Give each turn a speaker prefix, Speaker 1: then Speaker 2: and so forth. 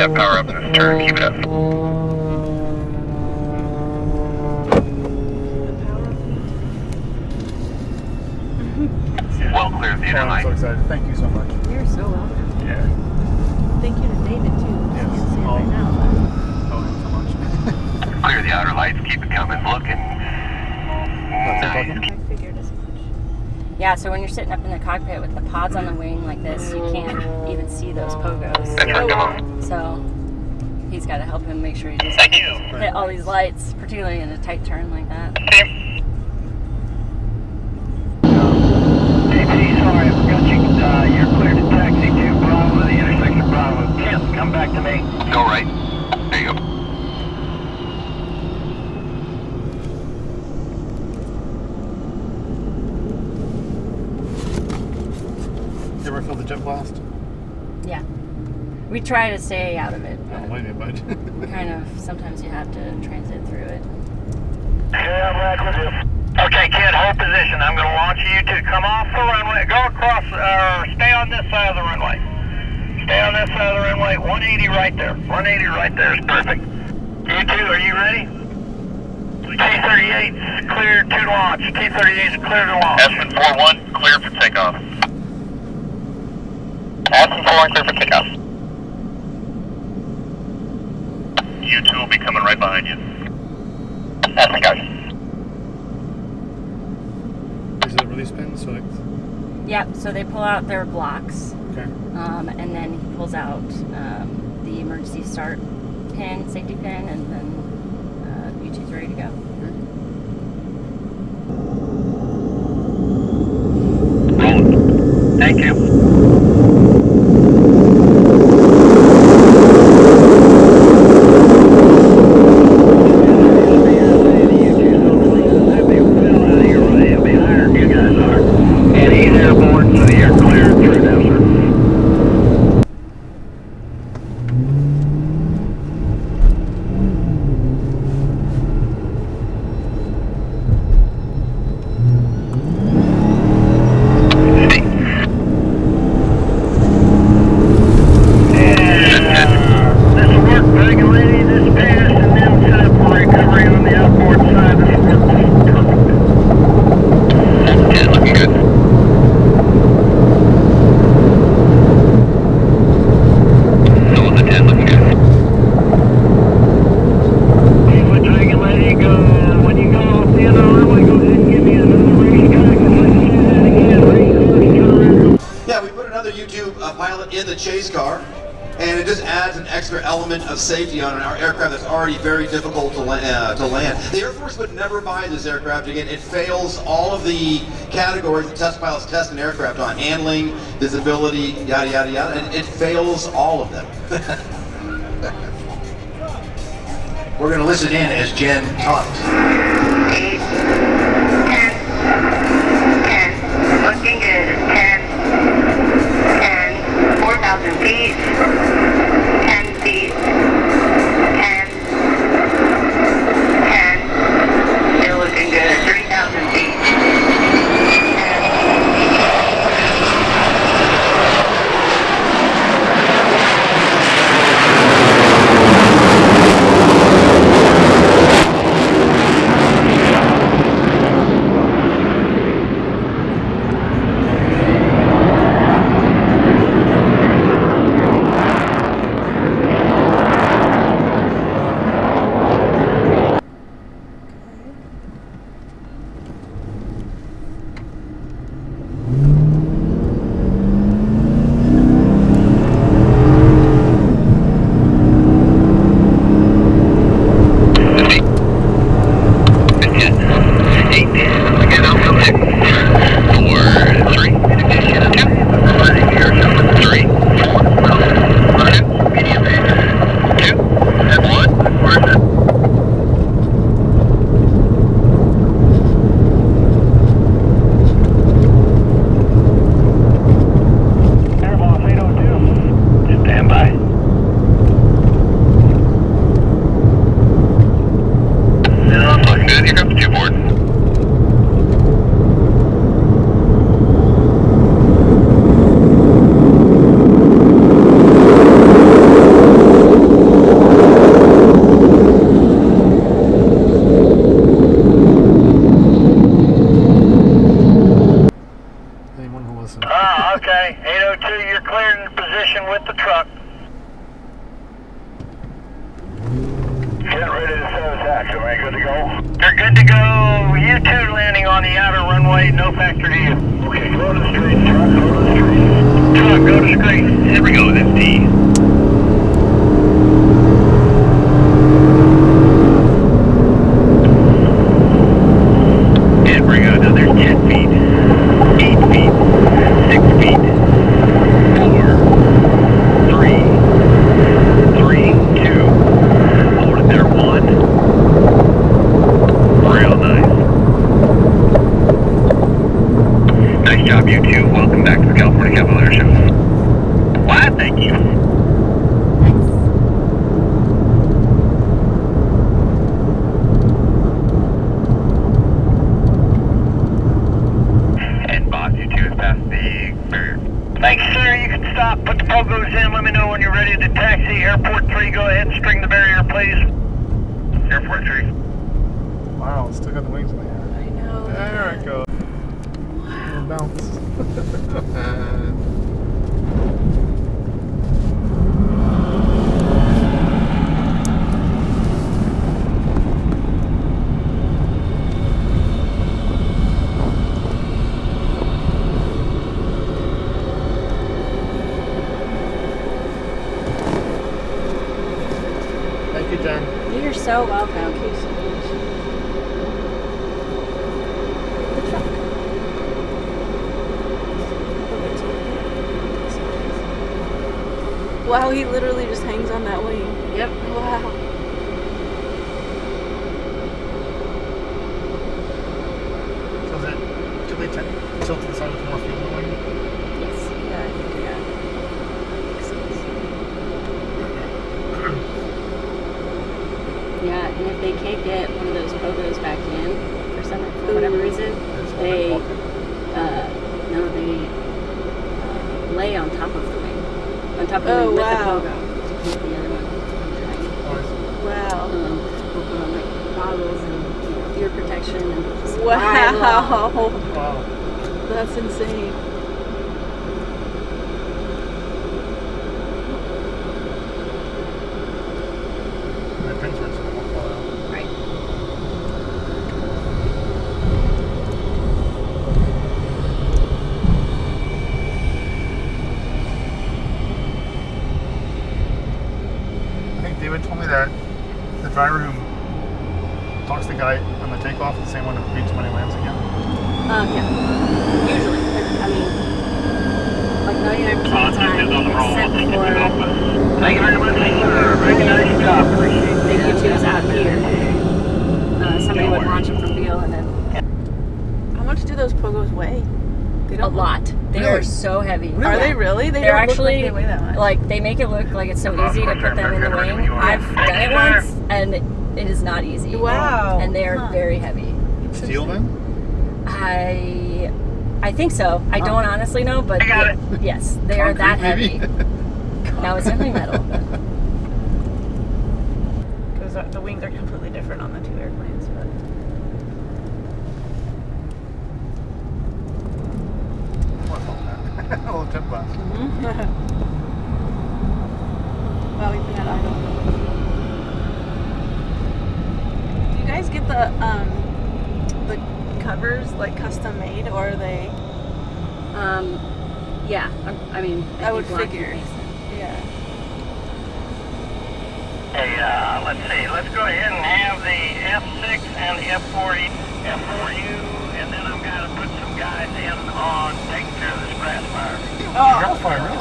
Speaker 1: That power up in this turn, keep it up. Well clear of the inner line.
Speaker 2: I'm so excited. Thank you so much.
Speaker 3: You're so welcome.
Speaker 2: Yeah.
Speaker 3: Thank you to David, too.
Speaker 2: Yes.
Speaker 3: I can't see it right now.
Speaker 2: Oh, so much.
Speaker 1: Clear the outer lights, keep it coming, looking.
Speaker 2: Nice.
Speaker 3: I figured as much. Yeah, so when you're sitting up in the cockpit with the pods on the wing like this, you can't even see those pogos.
Speaker 1: That's right, come on.
Speaker 3: So he's got to help him make sure he doesn't
Speaker 1: Thank you.
Speaker 3: hit all these lights, particularly in a tight turn like that.
Speaker 4: Sorry, I forgot you. You're clear to taxi to Bravo, the intersection of Bravo. Kent, come back to me.
Speaker 1: Go right. There you go.
Speaker 2: You ever feel the jet blast?
Speaker 3: Yeah. We try to stay out of it,
Speaker 2: I don't blame you, bud.
Speaker 3: kind of, sometimes you have to transit through it.
Speaker 4: Yeah, I'm right with you. Okay, Kent, hold position. I'm going to launch U-2. Come off the runway. Go across, stay on this side of the runway. Stay on this side of the runway. 180 right there. 180 right there is perfect. U-2, are you ready? T-38 is cleared to launch. T-38 is clear to launch.
Speaker 1: Aspen 4-1, clear for takeoff. Aspen 4-1, clear for takeoff. U-2 will be coming right behind you. Aspen, got you.
Speaker 2: Is it a release pin? So like...
Speaker 3: Yep, so they pull out their blocks,
Speaker 2: Okay.
Speaker 3: and then he pulls out the emergency start pin, safety pin, and then U-2's ready to go.
Speaker 4: Rolling. Thank you.
Speaker 5: In the chase car, and it just adds an extra element of safety on our aircraft that's already very difficult to land. The Air Force would never buy this aircraft again. It fails all of the categories that test pilots test an aircraft on: handling, visibility, yada yada yada, and it fails all of them. We're going to listen in as Jen talks.
Speaker 6: 8, 10, 10, looking good, 10, 4,000 feet, 10 feet, 10, 10, still looking good, 3,000 feet, 10.
Speaker 4: runway, no factor to you. Okay, go to the straight, truck, go to the straight. Truck, go to straight. There we go, that's T. And bring it another 10 feet, 8 feet, 6 feet, 4, 3, 2, hold it there, 1. Real nice. Nice job, U-2. Welcome back to the California Capital Airshow. Why, thank you. And boss, U-2 has passed the barrier. Thanks, sir. You can stop. Put the pogos in. Let me know when you're ready to taxi. Airport 3, go ahead and string the barrier, please. Airport 3.
Speaker 2: Wow, it's still got the wings in the air.
Speaker 7: I know.
Speaker 2: There it goes. Wow. Bounce. Thank you, Jen.
Speaker 3: You're so welcome.
Speaker 7: Thank you so much.
Speaker 3: The truck.
Speaker 7: Wow, he literally just hangs on that wing.
Speaker 3: Yep.
Speaker 7: Wow.
Speaker 2: So is it typically tilt to the side with more fuel in the wing?
Speaker 3: Yes.
Speaker 7: Yeah, I think yeah. Makes sense.
Speaker 3: Yeah, and if they can't get one of those pogos back in for whatever reason, they lay on top of the wing, on top of the wing with the pogo to keep the other one from dragging.
Speaker 7: Wow.
Speaker 3: We'll put on like goggles and ear protection and just
Speaker 7: Wow.
Speaker 2: Wow.
Speaker 7: That's insane.
Speaker 2: My pins were so they won't fall out.
Speaker 3: Right.
Speaker 2: I think David told me that the driver who talks to the guy on the takeoff is the same one who beats him when he lands again.
Speaker 3: Yeah. Usually. I mean, like 99% of the time, except for
Speaker 4: Thank you very much, sir. Very nice job. Appreciate it.
Speaker 3: the U-2s out here. Somebody would launch them from Beale and then
Speaker 7: How much do those pogos weigh? They
Speaker 3: a
Speaker 7: don't
Speaker 3: lot. They
Speaker 2: Really?
Speaker 3: are so heavy.
Speaker 7: Are they really? They
Speaker 3: They're
Speaker 7: don't look
Speaker 3: actually
Speaker 7: like they weigh that much.
Speaker 3: like they make it look like it's so easy to put them in the wing. I've done it once, and it is not easy.
Speaker 7: Wow.
Speaker 3: And they are very heavy.
Speaker 2: Steel then?
Speaker 3: I think so. I don't honestly know, but
Speaker 4: I got it.
Speaker 3: yes, they are that
Speaker 2: Concrete,
Speaker 3: heavy.
Speaker 2: maybe?
Speaker 3: Now it's definitely metal.
Speaker 7: Because the wings are completely different on the two airplanes. But
Speaker 2: A little tip blast.
Speaker 7: wow, we've been at idle. Do you guys get the covers like custom made, or are they?
Speaker 3: Yeah. I mean,
Speaker 7: I would
Speaker 3: think black
Speaker 7: figure.
Speaker 3: is decent.
Speaker 7: Yeah.
Speaker 4: Hey, let's see. Let's go ahead and have the F6 and the F4U, and then I'm going to put some guys in on taking care of this grass fire.
Speaker 2: Grass fire, really?